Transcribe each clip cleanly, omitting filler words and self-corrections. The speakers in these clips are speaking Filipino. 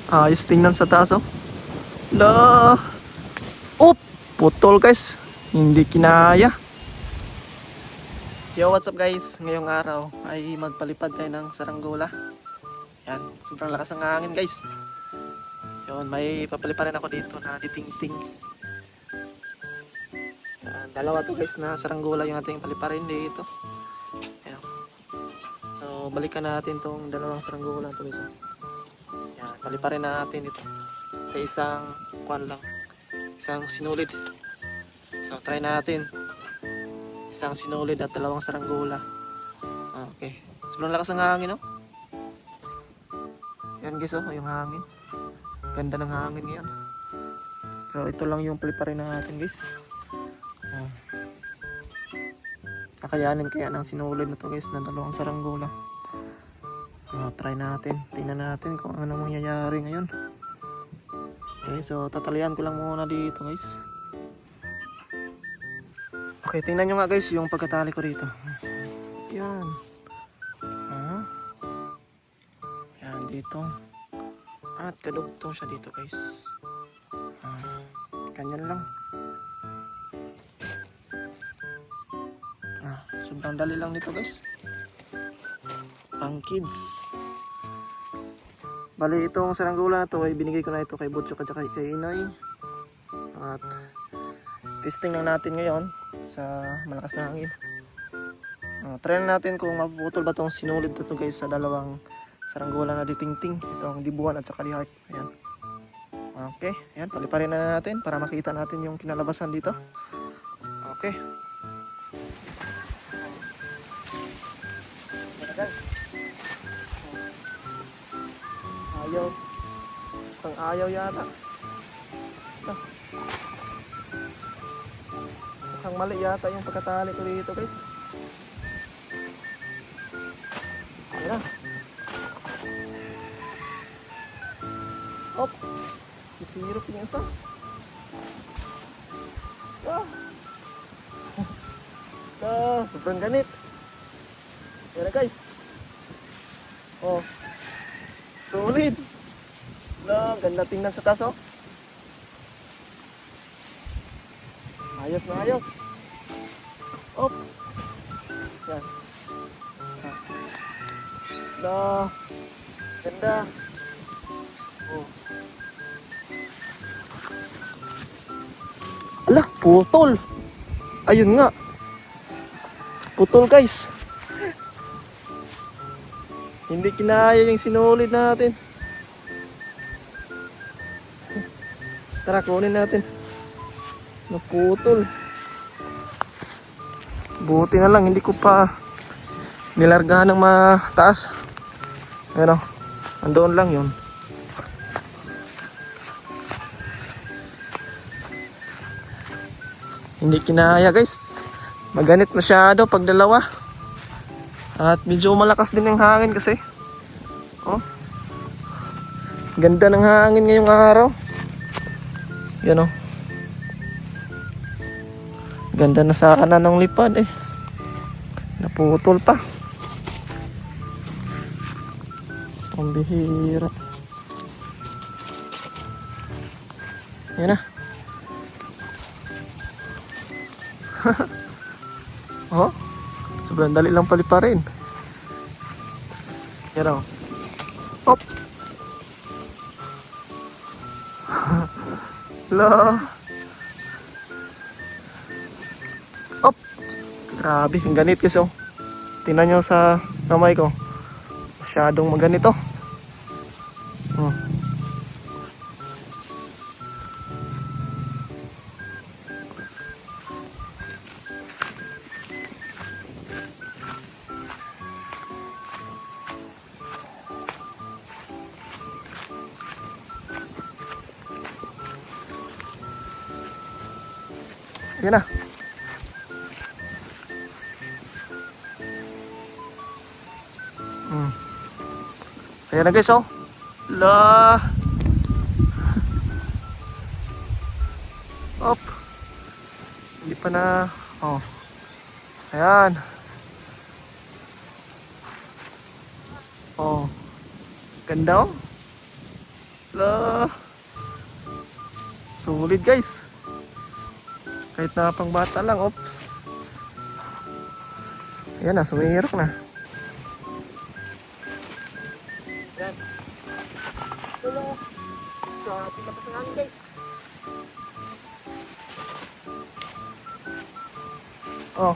Ayos tingnan sa taas oh. La. Oh, putol guys. Hindi kinaya. Yo, what's up guys? Ngayong araw ay magpalipad tayo ng saranggola. Yan, sobrang lakas ng hangin guys. Yun, may papaliparin ako dito na ditingting. Yan, dalawa to guys na saranggola yung ating paliparin dito. Yan. So, balikan natin tong dalawang saranggola to guys. Yan, paliparin natin ito sa isang kwan lang. Isang sinulid. So, try natin. Isang sinulid at dalawang saranggola. Okay. Sobrang lakas ng hangin, no? Yan guys, oh, yung hangin. Ganda ng hangin yan. So, ito lang yung paliparin natin guys. Kakayanin kaya ng sinulid na to guys, na dalawang saranggola. So, try natin. Tingnan natin kung ano mangyayari ngayon. Okay, so tatalian ko lang muna dito guys. Okay, tingnan nyo nga guys yung pagkatali ko rito. Yan. Yan dito. At kadugtong siya dito guys. Ganyan lang. Sobrang dali lang nito guys. Pang kids. Bali itong saranggola na to ay binigay ko na ito kay Butchok at kay Inoy. At testing lang natin ngayon sa malakas na hangin. Try natin kung mapuputol ba itong sinulid na to guys sa dalawang saranggola na ditingting. Itong dibuan at saka di heart. Ayan. Okay, ayan, paliparin na natin para makita natin yung kinalabasan dito. Okay. Ayaw. Pang ayaw yata. Mukhang mali yata yung pagkatali ko dito guys. Ayan na. Hop. Itirop yung isa. Sobrang ganit. Ayan na guys. Oh. Solid. Ganda tingnan sa taas oh. Ayos na ayos. Op. Yan. Ganda. Oh. Ala, putol. Ayun nga. Putol guys. Hindi kinaya yung sinulid natin. Tara, kunin natin. Naputol. Buti na lang, hindi ko pa nilargahan ng mataas. Ayan o, andoon lang yun. Hindi kinaya guys. Maganit masyado pag dalawa. At medyo malakas din yung hangin kasi. Oh. Ganda ng hangin ngayong araw. Yan oh. Ganda na sana ng lipad eh. Naputol pa. Ang bihira. Yan na. Oh. Sobrang dali lang paliparin. Yan o. Hop. La. Hop. Grabe, ang ganit kasi oh. Tingnan nyo sa kamay ko. Masyadong maganito. Oh. Yan na. Ayan na guys oh. La. Op. Hindi pa na. Oh. Ayan. Oh. Ganda oh. La. Sulit guys. Kahit na pang bata lang. Oops. Yan na, sumihirap na. Yan. Tulong. So, pinapas na namin guys. Oh.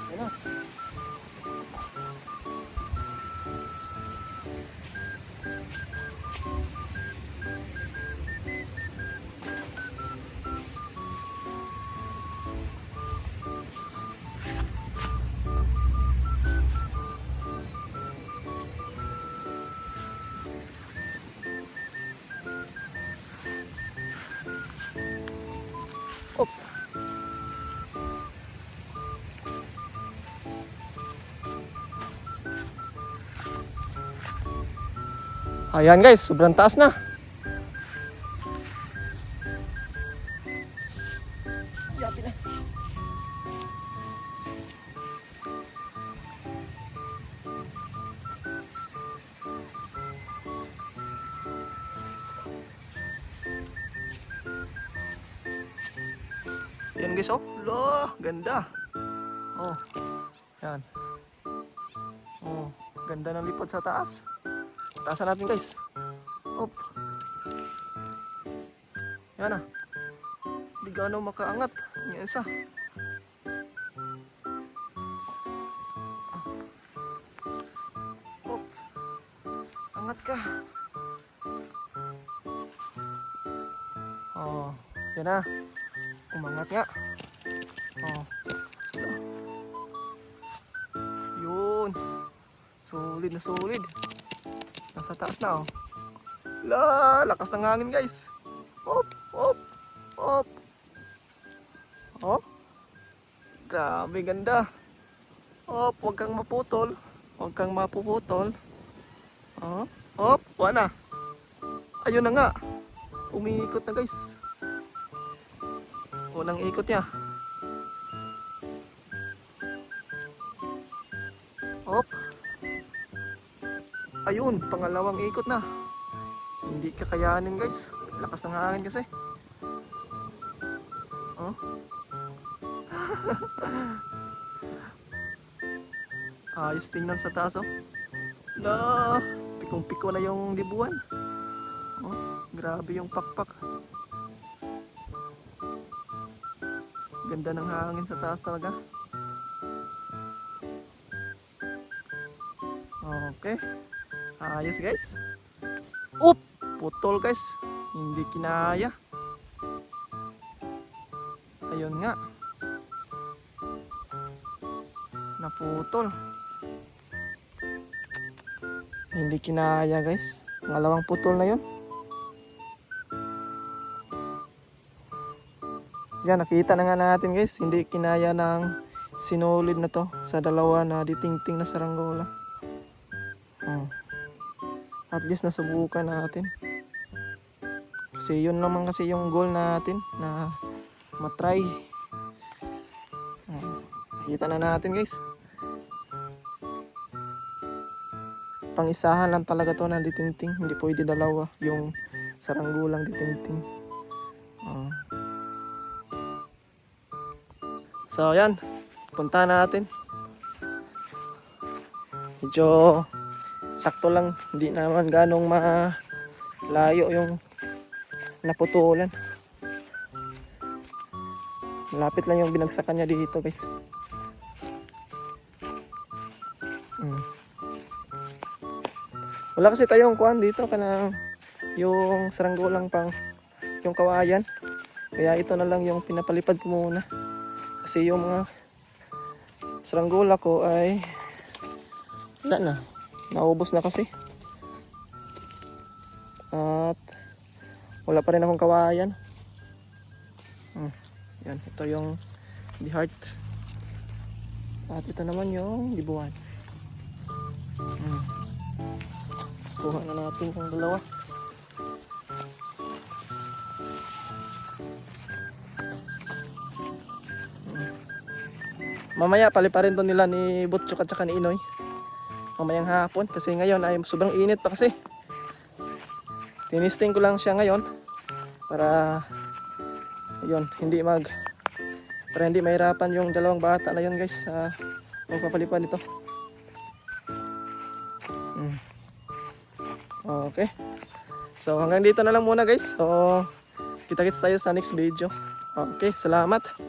Yan na. Op. Ayan guys, sobrang taas na. Yati na. Ayan guys, oh. Loh, ganda. Oh. Yan. Oh, ganda ng lipad sa taas. Taasan natin guys. Op. Yan na. Hindi gaano makaangat. Yung isa. Op. Angat ka. Oh, yan na. Umangat nga. Oh. Yun. Solid na solid. Nasa taas na, oh. La, lakas ng hangin guys. Op, op, op. Oh. Grabe ganda. Op, huwag kang maputol. Huwag kang mapuputol. Oh, op, wala. Ayun na nga. Umiikot na guys. Unang ikot niya. Op. Ayun, pangalawang ikot na. Hindi kakayanin guys. Lakas ng hangin kasi. Oh. Ayos tingnan sa taas, oh. La, pikong-piko na yung dibuhan. Oh, grabe yung pakpak. Ganda ng hangin sa taas talaga. Okay. Ayos guys. Up! Putol guys. Hindi kinaya. Ayun nga. Naputol. Hindi kinaya guys. Pangalawang putol na yun. Yan, nakita na nga natin guys. Hindi kinaya ng sinulid na to sa dalawa na ditingting na saranggola. At least nasubukan natin. Kasi yun naman kasi yung goal natin na matry. Nakita na natin guys. Pang-isahan lang talaga to na ditingting. Hindi pwede dalawa yung saranggolang ditingting. So yan, punta natin. Medyo sakto lang, hindi naman ganong malayo yung naputulan. Malapit lang yung binagsakan niya dito guys. Wala kasi tayong kuhan dito kana yung saranggolang pang yung kawayan. Kaya ito na lang yung pinapalipad ko muna. Kasi yung mga saranggola ko ay wala na. Naubos na kasi. At wala pa rin akong kawayan. Yan, ito yung the heart. At ito naman yung dibuhan. Kuha na natin yung dalawa. mamaya paliparin to nila ni Butchok at saka ni Inoy. Mamayang hapon kasi ngayon ay sobrang init pa kasi. Tinisting ko lang siya ngayon para hindi mahirapan yung dalawang bata na yun guys sa magpapalipad nito. Okay. So hanggang dito na lang muna guys. So kita-kits tayo sa next video. Okay, salamat.